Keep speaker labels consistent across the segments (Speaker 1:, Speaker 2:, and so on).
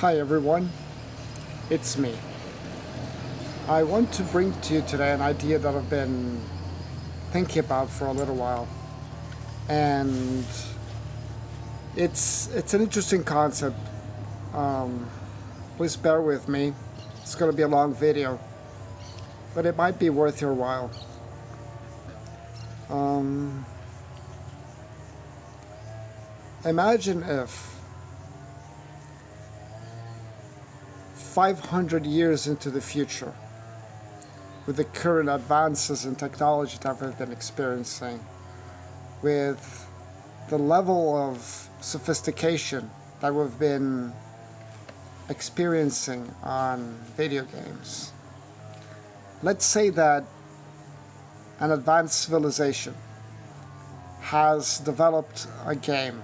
Speaker 1: Hi everyone, it's me. I want to bring to you today an idea that I've been thinking about for a little while. And it's an interesting concept. Please bear with me. It's going to be a long video, but it might be worth your while. Imagine if 500 years into the future, with the current advances in technology that we've been experiencing, with the level of sophistication that we've been experiencing on video games. Let's say that an advanced civilization has developed a game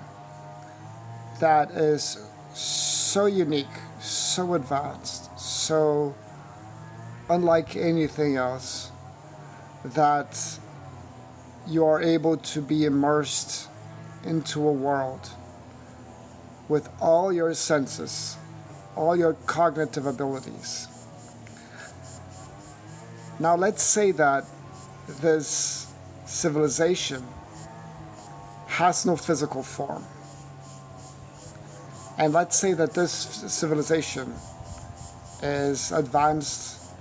Speaker 1: that is so unique, so advanced, so unlike anything else, that you are able to be immersed into a world with all your senses, all your cognitive abilities. Now let's say that this civilization has no physical form. And let's say that this civilization is advanced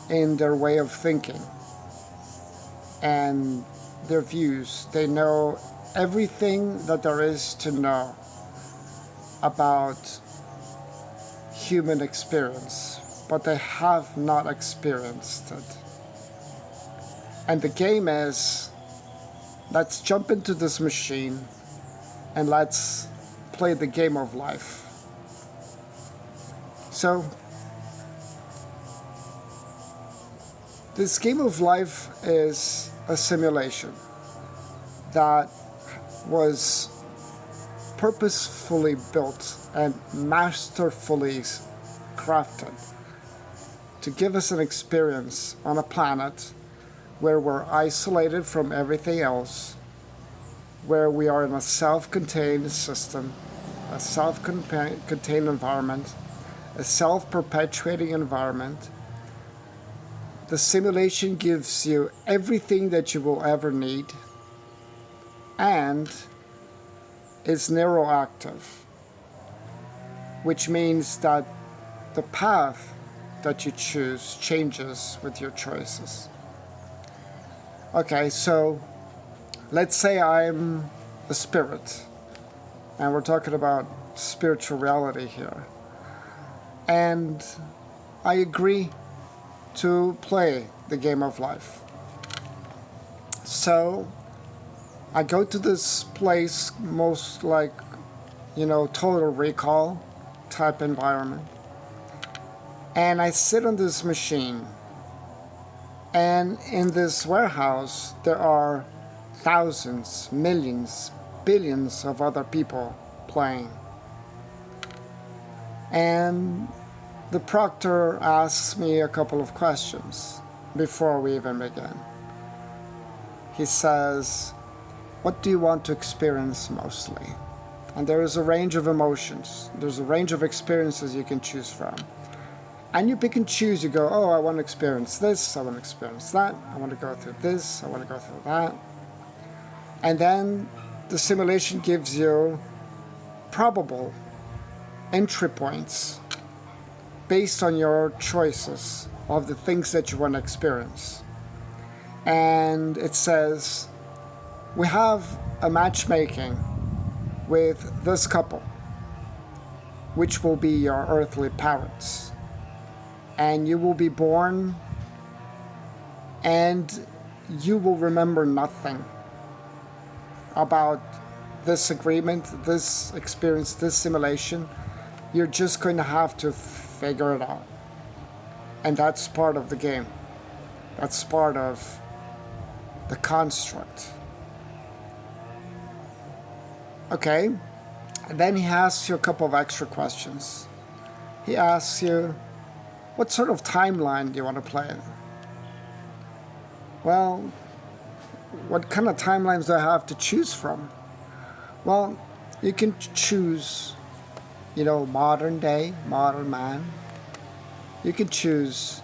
Speaker 1: in their way of thinking and their views. They know everything that there is to know about human experience, but they have not experienced it. And the game is, let's jump into this machine and let's play the game of life. So, this game of life is a simulation that was purposefully built and masterfully crafted to give us an experience on a planet where we're isolated from everything else, where we are in a self-contained system, a self-contained environment, a self-perpetuating environment. The simulation gives you everything that you will ever need and is neuroactive, which means that the path that you choose changes with your choices. Okay, so let's say I'm a spirit, and we're talking about spiritual reality here. And I agree to play the game of life. So I go to this place, most like, Total Recall type environment. And I sit on this machine. And in this warehouse, there are thousands, millions, billions of other people playing. And the proctor asks me a couple of questions before we even begin. He says, what do you want to experience mostly? And there is a range of emotions. There's a range of experiences you can choose from. And you pick and choose. You go, oh, I want to experience this, I want to experience that, I want to go through this, I want to go through that. And then the simulation gives you probable entry points based on your choices of the things that you want to experience. And it says, we have a matchmaking with this couple, which will be your earthly parents. And you will be born and you will remember nothing about this agreement, this experience, this simulation. You're just going to have to figure it out. And that's part of the game. That's part of the construct. Okay, and then he asks you a couple of extra questions. He asks you, what sort of timeline do you want to play in? Well, what kind of timelines do I have to choose from? Well, you can choose modern day, modern man. You can choose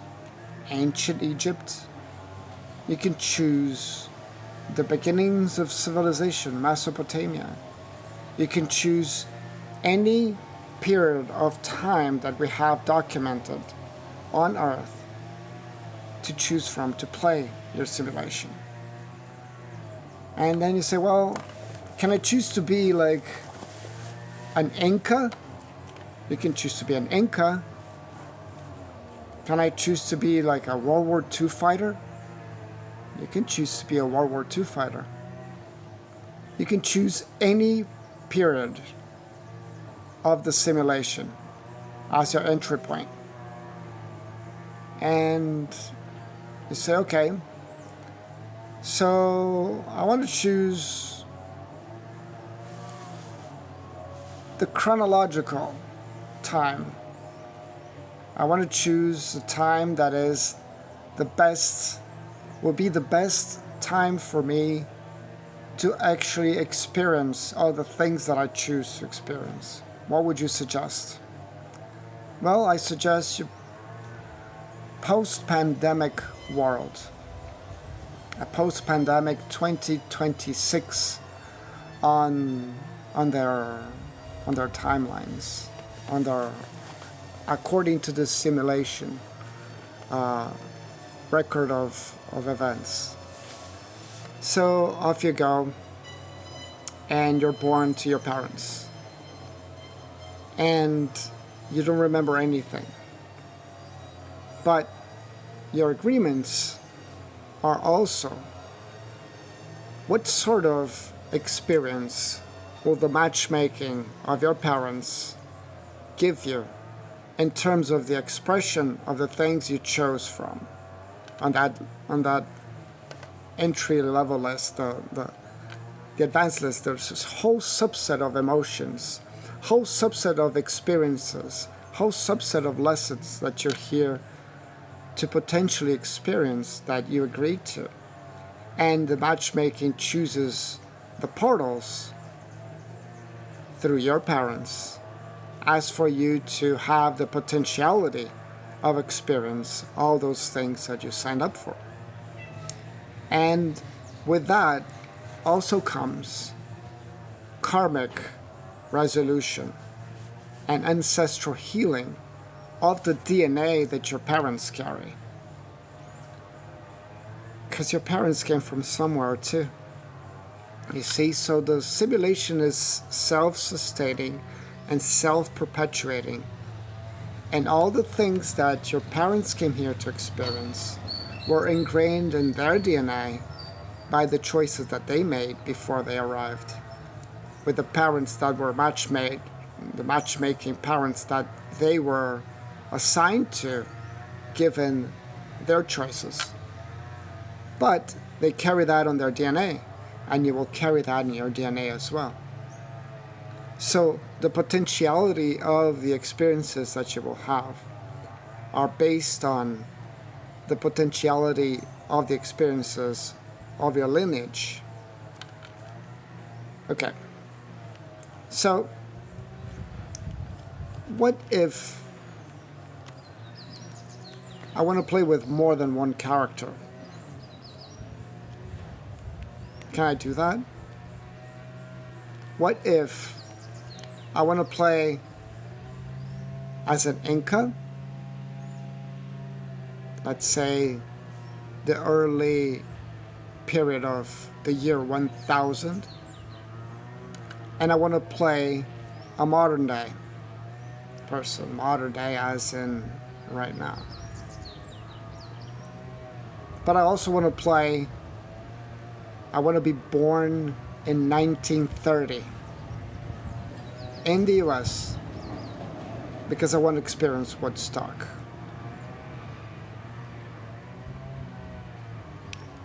Speaker 1: ancient Egypt. You can choose the beginnings of civilization, Mesopotamia. You can choose any period of time that we have documented on Earth to choose from to play your simulation. And then you say, well, can I choose to be like an Inca? You can choose to be an Inca. Can I choose to be like a World War II fighter? You can choose to be a World War II fighter. You can choose any period of the simulation as your entry point. And you say, okay, so I want to choose the chronological time. I want to choose a time that is will be the best time for me to actually experience all the things that I choose to experience. What would you suggest? Well, I suggest you post-pandemic world, a post-pandemic 2026 on their timelines, according to the simulation record of events. So off you go, and you're born to your parents, and you don't remember anything. But your agreements are also, what sort of experience will the matchmaking of your parents give you in terms of the expression of the things you chose from on that entry level list, the advanced list? There's this whole subset of emotions, whole subset of experiences, whole subset of lessons that you're here to potentially experience that you agreed to. And the matchmaking chooses the portals through your parents as for you to have the potentiality of experience all those things that you signed up for. And with that also comes karmic resolution and ancestral healing of the DNA that your parents carry. Because your parents came from somewhere too. You see, so the simulation is self-sustaining and self-perpetuating. And all the things that your parents came here to experience were ingrained in their DNA by the choices that they made before they arrived. With the parents that were the matchmaking parents that they were assigned to, given their choices. But they carry that on their DNA, and you will carry that in your DNA as well. So the potentiality of the experiences that you will have are based on the potentiality of the experiences of your lineage. Okay. So what if I want to play with more than one character? Can I do that? What if I want to play as an Inca? Let's say the early period of the year 1000. And I want to play a modern day person. Modern day as in right now. But I also want to play, I want to be born in 1930 in the US because I want to experience Woodstock.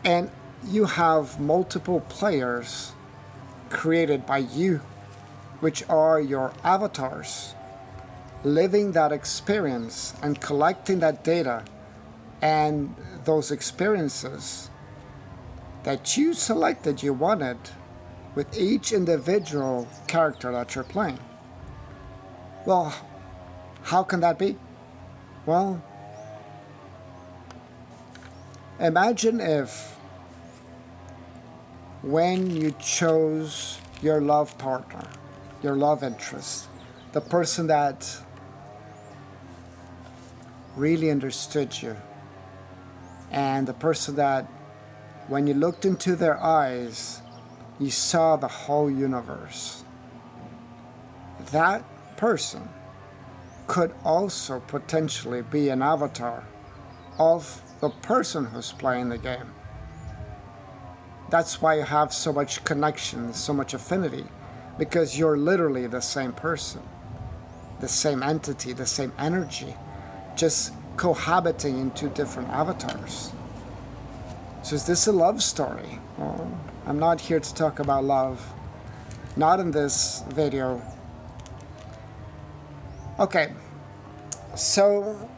Speaker 1: And you have multiple players created by you, which are your avatars, living that experience and collecting that data and those experiences that you selected you wanted with each individual character that you're playing. Well, how can that be? Well, imagine if when you chose your love partner, your love interest, the person that really understood you, and the person that when you looked into their eyes, you saw the whole universe. That person could also potentially be an avatar of the person who's playing the game. That's why you have so much connection, so much affinity, because you're literally the same person, the same entity, the same energy, just cohabiting in two different avatars. So is this a love story? Well, I'm not here to talk about love. Not in this video. Okay, so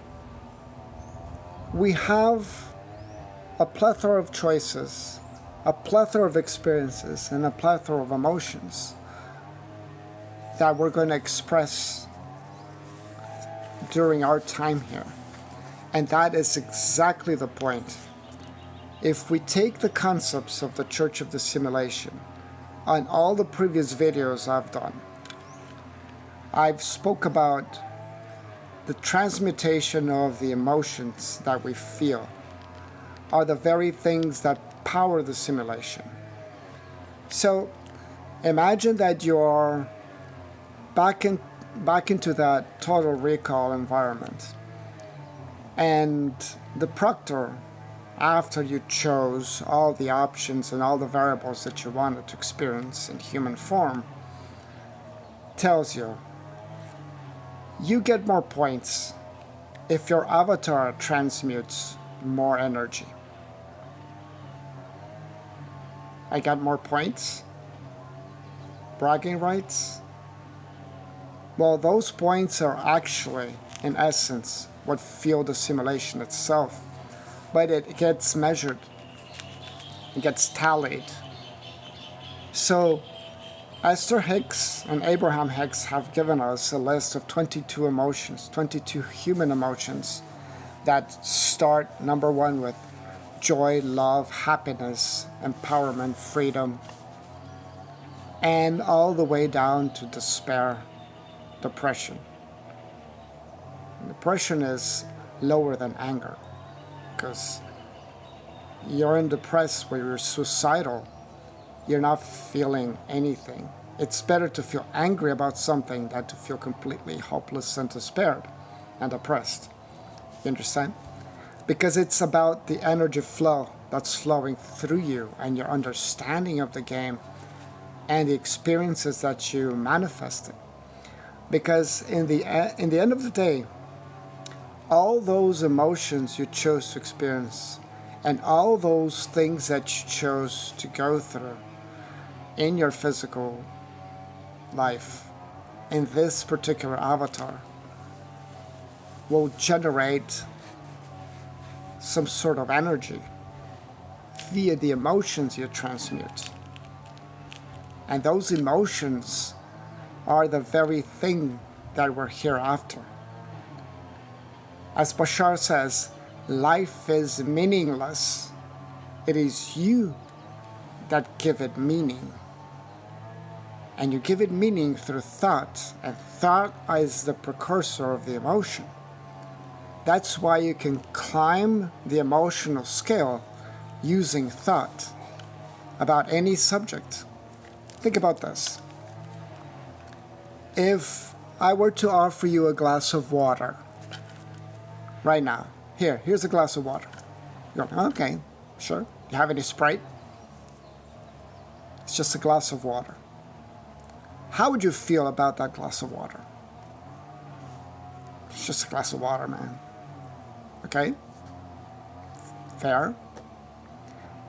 Speaker 1: we have a plethora of choices, a plethora of experiences, and a plethora of emotions that we're going to express during our time here. And that is exactly the point. If we take the concepts of the Church of the Simulation on all the previous videos I've done, I've spoke about the transmutation of the emotions that we feel are the very things that power the simulation. So imagine that you're back into that total recall environment, and the proctor, after you chose all the options and all the variables that you wanted to experience in human form, tells you, you get more points if your avatar transmutes more energy. I got more points? Bragging rights? Well, those points are actually, in essence, what fuel the simulation itself. But it gets measured, it gets tallied. So Esther Hicks and Abraham Hicks have given us a list of 22 emotions, 22 human emotions that start, number one, with joy, love, happiness, empowerment, freedom, and all the way down to despair, depression. Depression is lower than anger, because you're in depressed where you're suicidal, you're not feeling anything. It's better to feel angry about something than to feel completely hopeless and despaired and depressed. You understand? Because it's about the energy flow that's flowing through you and your understanding of the game and the experiences that you manifested. Because in the end of the day, all those emotions you chose to experience and all those things that you chose to go through in your physical life, in this particular avatar, will generate some sort of energy via the emotions you transmute. And those emotions are the very thing that we're here after. As Bashar says, life is meaningless. It is you that give it meaning. And you give it meaning through thought, and thought is the precursor of the emotion. That's why you can climb the emotional scale using thought about any subject. Think about this. If I were to offer you a glass of water right now, here's a glass of water. You go, okay, sure. You have any Sprite? It's just a glass of water. How would you feel about that glass of water? It's just a glass of water, man. Okay? Fair?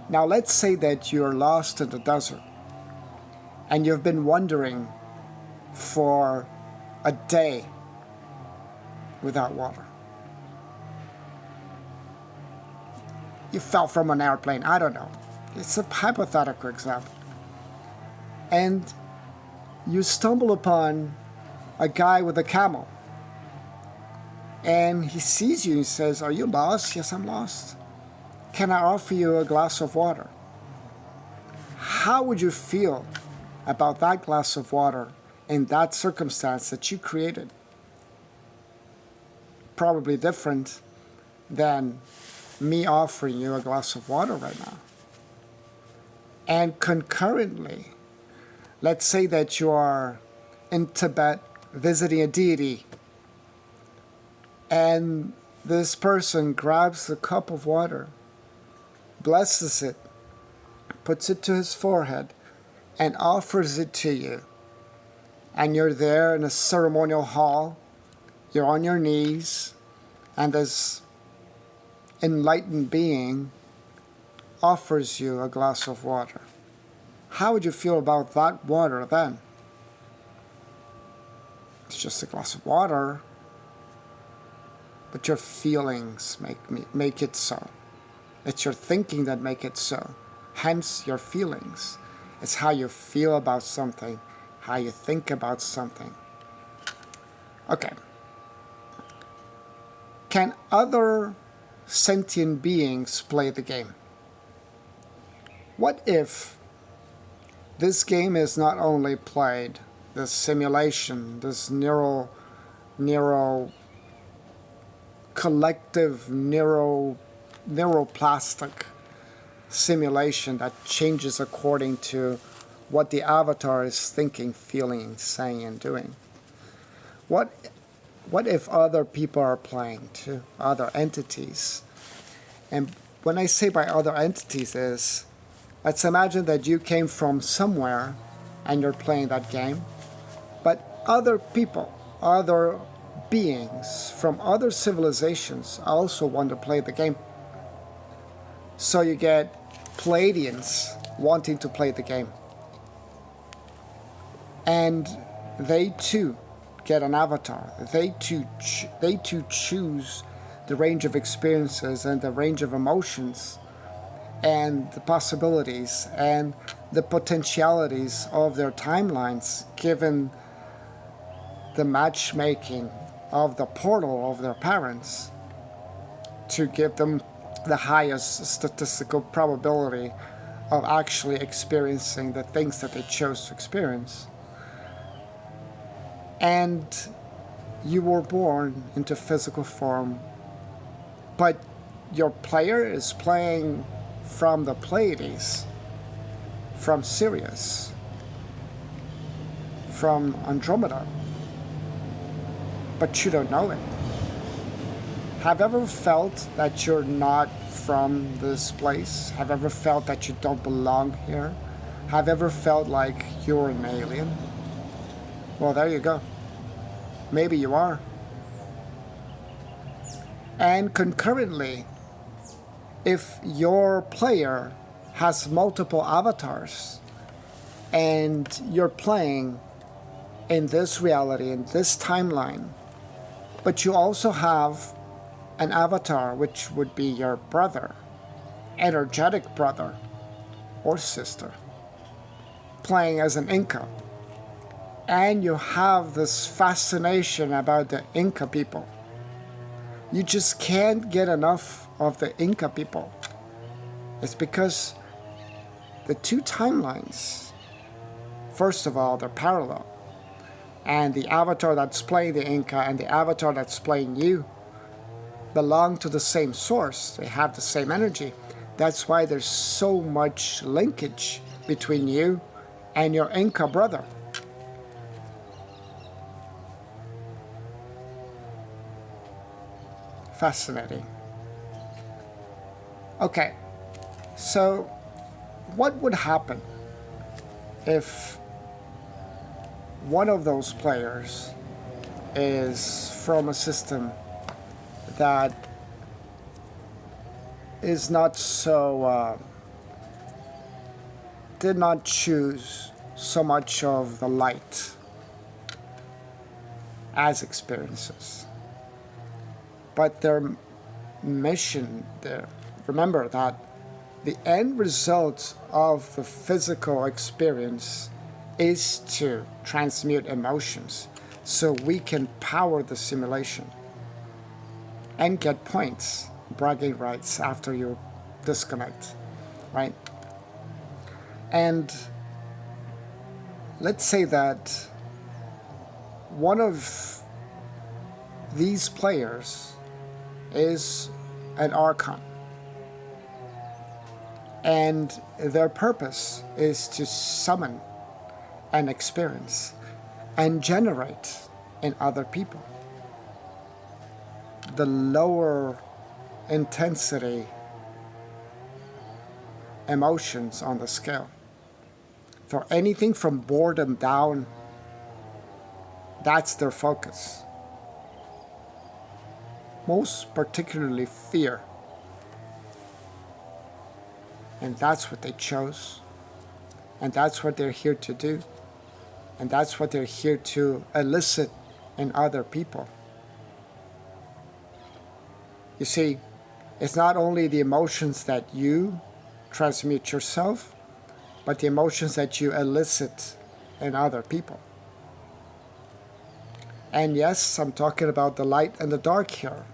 Speaker 1: Now let's say that you're lost in the desert and you've been wandering for a day without water. You fell from an airplane, I don't know. It's a hypothetical example. And you stumble upon a guy with a camel. And he sees you and he says, "Are you lost?" "Yes, I'm lost. Can I offer you a glass of water?" How would you feel about that glass of water in that circumstance that you created? Probably different than me offering you a glass of water right now. And concurrently, let's say that you are in Tibet visiting a deity, and this person grabs a cup of water, blesses it, puts it to his forehead, and offers it to you. And you're there in a ceremonial hall, you're on your knees, and this enlightened being offers you a glass of water. How would you feel about that water then? It's just a glass of water, but your feelings make it so. It's your thinking that make it so. Hence your feelings. It's how you feel about something, how you think about something. Okay. Can other sentient beings play the game? What if this game is not only played, this simulation, this collective neuroplastic simulation that changes according to what the avatar is thinking, feeling, saying, and doing? What if other people are playing too, other entities? And when I say by other entities is, let's imagine that you came from somewhere and you're playing that game, but other people, other beings from other civilizations also want to play the game. So you get Pleiadians wanting to play the game. And they too get an avatar. They too choose the range of experiences and the range of emotions and the possibilities and the potentialities of their timelines, given the matchmaking of the portal of their parents, to give them the highest statistical probability of actually experiencing the things that they chose to experience. And you were born into physical form, but your player is playing from the Pleiades, from Sirius, from Andromeda, but you don't know it. Have you ever felt that you're not from this place? Have you ever felt that you don't belong here? Have you ever felt like you're an alien? Well, there you go. Maybe you are. And concurrently, if your player has multiple avatars and you're playing in this reality, in this timeline, but you also have an avatar which would be your brother, energetic brother or sister, playing as an Inca, and you have this fascination about the Inca people. You just can't get enough of the Inca people. It's because the two timelines, first of all, they're parallel. And the avatar that's playing the Inca and the avatar that's playing you belong to the same source. They have the same energy. That's why there's so much linkage between you and your Inca brother. Fascinating. Okay, so what would happen if one of those players is from a system that is not so, did not choose so much of the light as experiences? But their mission, remember that the end result of the physical experience is to transmute emotions, so we can power the simulation and get points, bragging rights after you disconnect, right? And let's say that one of these players is an Archon, and their purpose is to summon an experience and generate in other people the lower intensity emotions on the scale. For anything from boredom down, that's their focus. Most particularly fear. And that's what they chose. And that's what they're here to do. And that's what they're here to elicit in other people. You see, it's not only the emotions that you transmute yourself, but the emotions that you elicit in other people. And yes, I'm talking about the light and the dark here.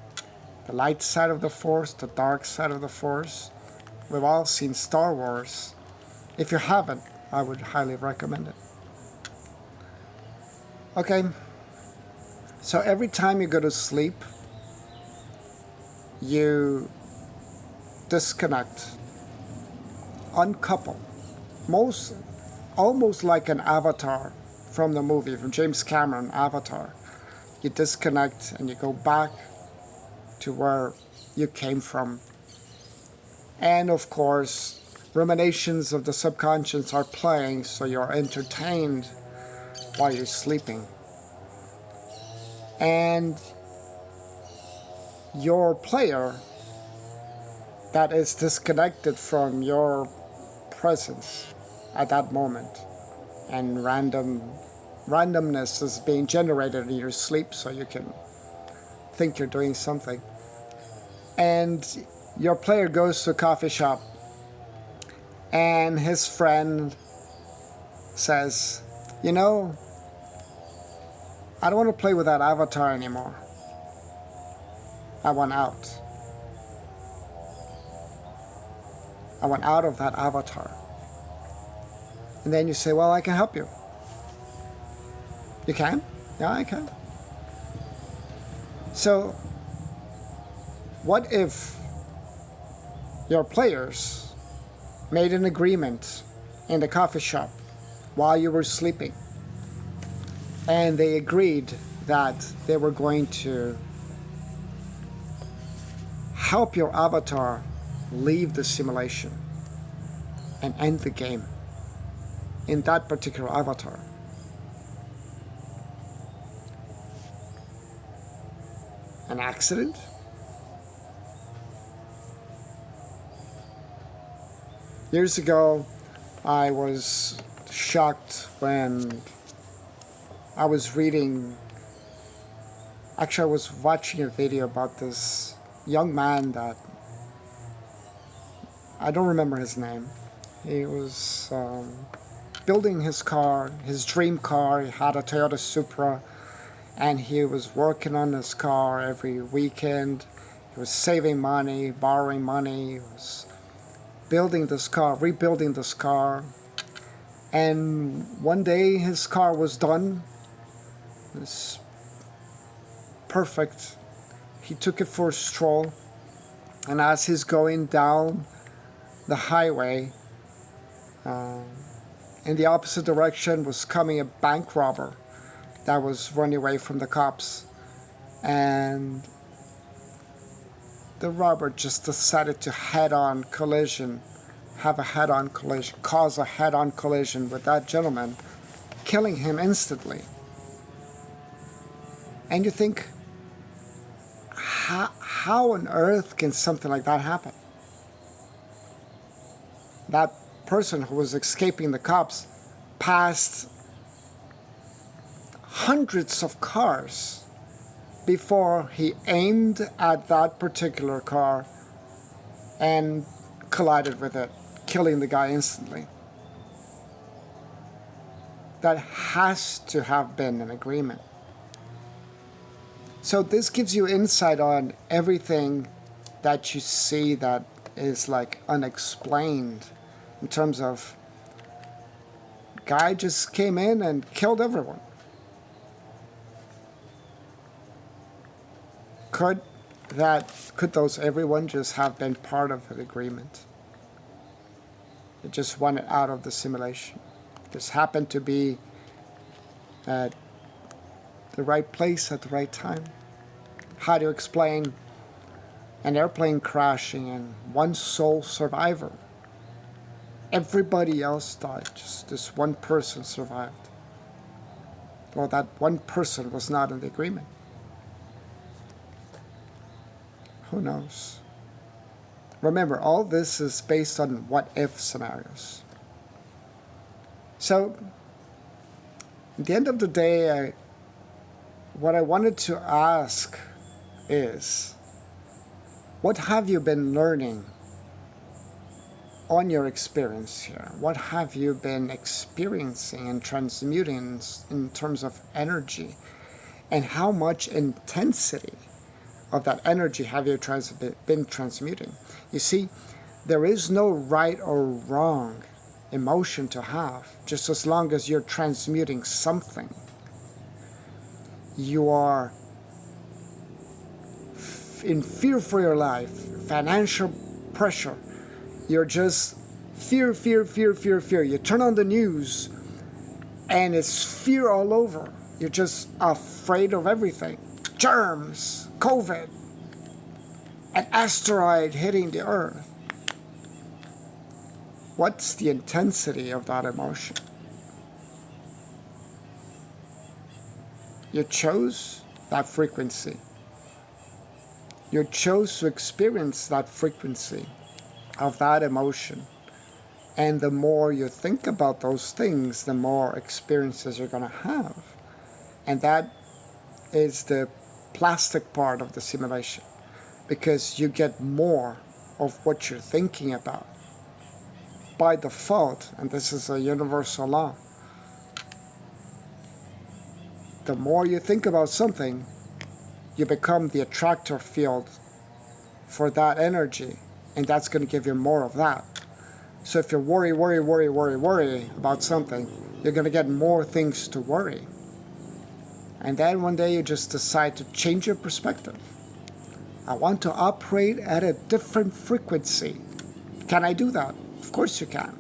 Speaker 1: The light side of the Force, the dark side of the Force. We've all seen Star Wars. If you haven't, I would highly recommend it. Okay, so every time you go to sleep, you disconnect, uncouple, almost like an avatar from the movie, from James Cameron, Avatar. You disconnect and you go back to where you came from. And of course, ruminations of the subconscious are playing, so you're entertained while you're sleeping. And your player that is disconnected from your presence at that moment, and randomness is being generated in your sleep so you can think you're doing something. And your player goes to a coffee shop and his friend says, you know, I don't want to play with that avatar anymore. I want out. I want out of that avatar. And then you say, well, I can help you. You can? Yeah, I can. So, what if your players made an agreement in the coffee shop while you were sleeping, and they agreed that they were going to help your avatar leave the simulation and end the game in that particular avatar? An accident? Years ago, I was shocked when I was reading, actually I was watching a video about this young man that, I don't remember his name. He was building his car, his dream car. He had a Toyota Supra, and he was working on his car every weekend. He was saving money, borrowing money. He was building this car, rebuilding this car. And one day his car was done. It was perfect. He took it for a stroll, and as he's going down the highway, in the opposite direction was coming a bank robber that was running away from the cops. And the robber just decided to cause a head-on collision with that gentleman, killing him instantly. And you think, how on earth can something like that happen? That person who was escaping the cops passed hundreds of cars before he aimed at that particular car and collided with it, killing the guy instantly. That has to have been an agreement. So this gives you insight on everything that you see that is like unexplained, in terms of guy just came in and killed everyone. Could those everyone just have been part of an agreement? It just wanted out of the simulation. Just happened to be at the right place at the right time. How to explain an airplane crashing and one sole survivor? Everybody else died, just this one person survived. Well, that one person was not in the agreement. Who knows? Remember, all this is based on what-if scenarios. So, at the end of the day, what I wanted to ask is, what have you been learning on your experience here? What have you been experiencing and transmuting in terms of energy? And how much intensity of that energy have you been transmuting? You see, there is no right or wrong emotion to have, just as long as you're transmuting something. You are in fear for your life, financial pressure. You're just fear, fear, fear, fear, fear. You turn on the news and it's fear all over. You're just afraid of everything. Germs, COVID, an asteroid hitting the Earth. What's the intensity of that emotion? You chose that frequency. You chose to experience that frequency of that emotion. And the more you think about those things, the more experiences you're going to have. And that is the plastic part of the simulation, because you get more of what you're thinking about. By default, and this is a universal law, the more you think about something, you become the attractor field for that energy, and that's going to give you more of that. So if you worry about something, you're going to get more things to worry. And then one day you just decide to change your perspective. I want to operate at a different frequency. Can I do that? Of course you can.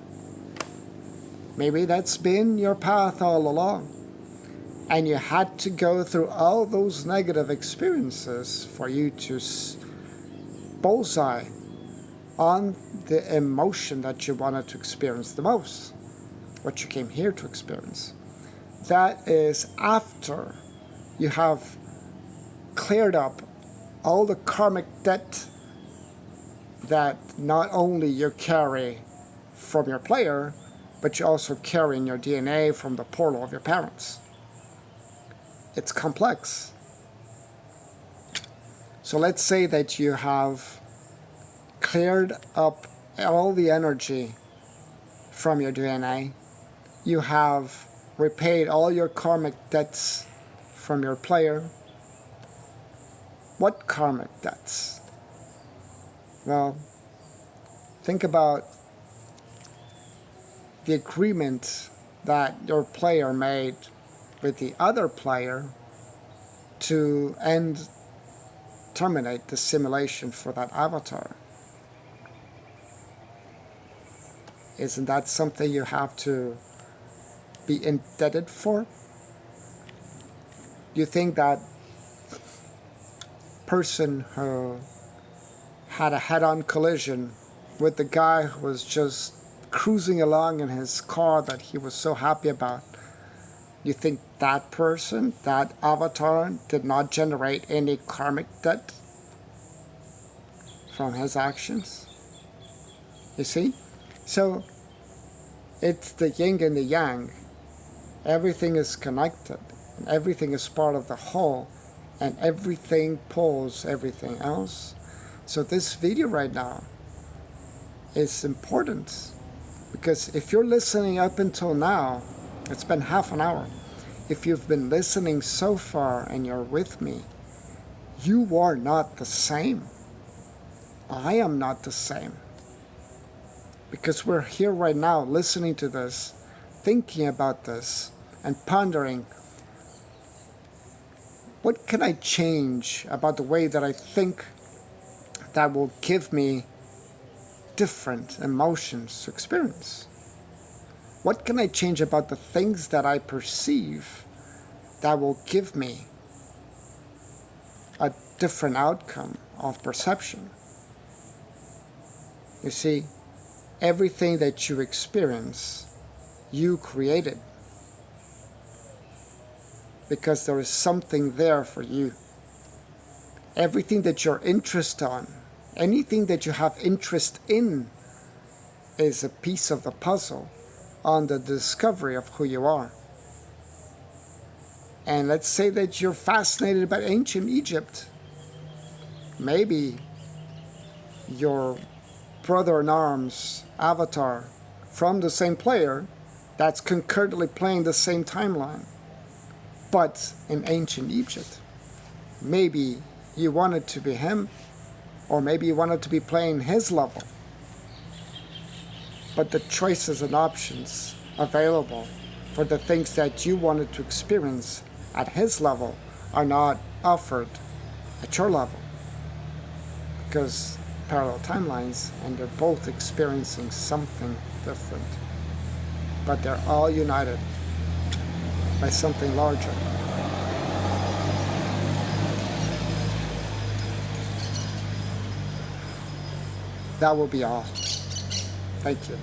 Speaker 1: Maybe that's been your path all along. And you had to go through all those negative experiences for you to bullseye on the emotion that you wanted to experience the most, what you came here to experience. That is after you have cleared up all the karmic debt that not only you carry from your player, but you also carry in your DNA from the portal of your parents. It's complex. So let's say that you have cleared up all the energy from your DNA. You have repaid all your karmic debts from your player. What karmic debts? Well, think about the agreement that your player made with the other player to terminate the simulation for that avatar. Isn't that something you have to be indebted for? Do you think that person who had a head-on collision with the guy who was just cruising along in his car that he was so happy about, you think that person, that avatar, did not generate any karmic debt from his actions? You see? So, it's the yin and the yang. Everything is connected. And everything is part of the whole. And everything pulls everything else. So this video right now is important. Because if you're listening up until now, it's been half an hour. If you've been listening so far and you're with me, You are not the same. I am not the same. Because we're here right now listening to this, thinking about this, and pondering, what can I change about the way that I think that will give me different emotions to experience? What can I change about the things that I perceive that will give me a different outcome of perception? You see, everything that you experience, you created. Because there is something there for you. Everything that you're interested on, anything that you have interest in, is a piece of the puzzle on the discovery of who you are. And let's say that you're fascinated about ancient Egypt. Maybe your brother-in-arms avatar from the same player that's concurrently playing the same timeline, but in ancient Egypt. Maybe you wanted to be him, or maybe you wanted to be playing his level. But the choices and options available for the things that you wanted to experience at his level are not offered at your level. Because parallel timelines, and they're both experiencing something different. But they're all united by something larger. That will be all. Thank you.